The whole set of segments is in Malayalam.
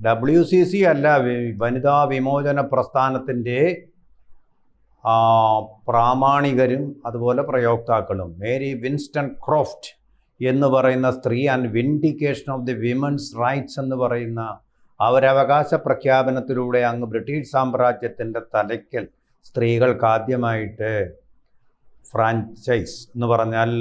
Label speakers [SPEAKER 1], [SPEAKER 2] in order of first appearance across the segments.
[SPEAKER 1] WCC അല്ല, വനിതാ വിമോചന പ്രസ്ഥാനത്തിൻ്റെ പ്രാമാണികരും അതുപോലെ പ്രയോക്താക്കളും. മേരി വിൻസ്റ്റൺ ക്രോഫ്റ്റ് എന്ന് പറയുന്ന സ്ത്രീ and vindication of the women's rights എന്ന് പറയുന്ന അവരവകാശ പ്രഖ്യാപനത്തിലൂടെ അങ്ങ് ബ്രിട്ടീഷ് സാമ്രാജ്യത്തിൻ്റെ തലയ്ക്കൽ സ്ത്രീകൾക്ക് ആദ്യമായിട്ട് ഫ്രാഞ്ചൈസ് എന്ന് പറഞ്ഞാൽ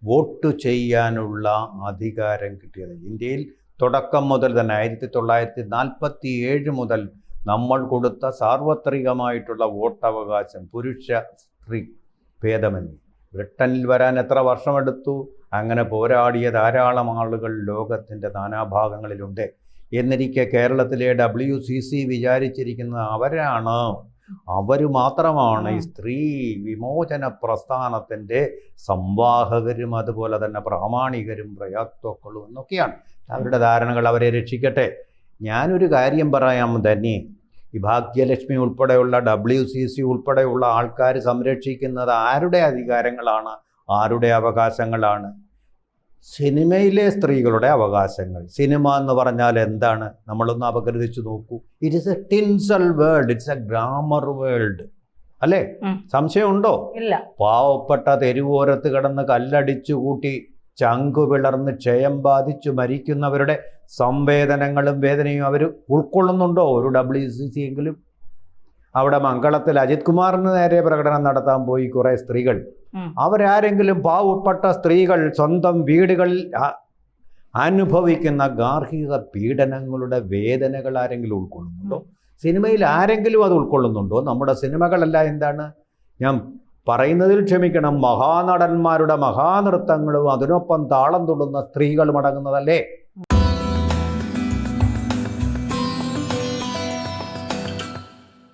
[SPEAKER 1] വോട്ട് ചെയ്യാനുള്ള അധികാരം കിട്ടിയത്. ഇന്ത്യയിൽ തുടക്കം മുതൽ തന്നെ 1947 മുതൽ നമ്മൾ കൊടുത്ത സാർവത്രികമായിട്ടുള്ള വോട്ടവകാശം പുരുഷ സ്ത്രീ ഭേദമന്യേ. ബ്രിട്ടനിൽ വരാൻ എത്ര വർഷമെടുത്തു? അങ്ങനെ പോരാടിയ ധാരാളം ആളുകൾ ലോകത്തിൻ്റെ നാനാഭാഗങ്ങളിലുണ്ട്. എന്നിരിക്കെ കേരളത്തിലെ WCC വിചാരിച്ചിരിക്കുന്നത് അവർ മാത്രമാണ് ഈ സ്ത്രീ വിമോചന പ്രസ്ഥാനത്തിൻ്റെ സംവാഹകരും അതുപോലെ തന്നെ പ്രാമാണികരും പ്രയോക്താക്കളും എന്നൊക്കെയാണ് അവരുടെ ധാരണകൾ. അവരെ രക്ഷിക്കട്ടെ. ഞാനൊരു കാര്യം പറയാം തന്നെ, ഈ ഭാഗ്യലക്ഷ്മി ഉൾപ്പെടെയുള്ള WCC ഉൾപ്പെടെയുള്ള ആൾക്കാർ സംരക്ഷിക്കുന്നത് ആരുടെ അധികാരങ്ങളാണ്, ആരുടെ അവകാശങ്ങളാണ്? സിനിമയിലെ സ്ത്രീകളുടെ അവകാശങ്ങൾ. സിനിമ എന്ന് പറഞ്ഞാൽ എന്താണ്? നമ്മളൊന്ന് അപഗ്രഥിച്ചു നോക്കൂ. It is A tinsel world, it's A glamour world, അല്ലേ? സംശയമുണ്ടോ?
[SPEAKER 2] ഇല്ല.
[SPEAKER 1] പാവപ്പെട്ട തെരുവോരത്ത് കിടന്ന് കല്ലടിച്ചു കൂട്ടി ചങ്കു പിളർന്ന് ക്ഷയം ബാധിച്ചു മരിക്കുന്നവരുടെ സംവേദനങ്ങളും വേദനയും അവർ ഉൾക്കൊള്ളുന്നുണ്ടോ? ഒരു WCC എങ്കിലും. അവിടെ മംഗളത്തിൽ അജിത് കുമാറിന് നേരെ പ്രകടനം നടത്താൻ പോയി കുറേ സ്ത്രീകൾ. അവരാരെങ്കിലും, പാവപ്പെട്ട സ്ത്രീകൾ സ്വന്തം വീടുകളിൽ അനുഭവിക്കുന്ന ഗാർഹിക പീഡനങ്ങളുടെ വേദനകൾ ആരെങ്കിലും ഉൾക്കൊള്ളുന്നുണ്ടോ? സിനിമയിൽ ആരെങ്കിലും അത് ഉൾക്കൊള്ളുന്നുണ്ടോ? നമ്മുടെ സിനിമകളല്ല എന്താണ്, ഞാൻ പറയുന്നതിൽ ക്ഷമിക്കണം, മഹാനടന്മാരുടെ മഹാനൃത്തങ്ങളും അതിനൊപ്പം താളം തുള്ളുന്ന സ്ത്രീകളും അടങ്ങുന്നതല്ലേ?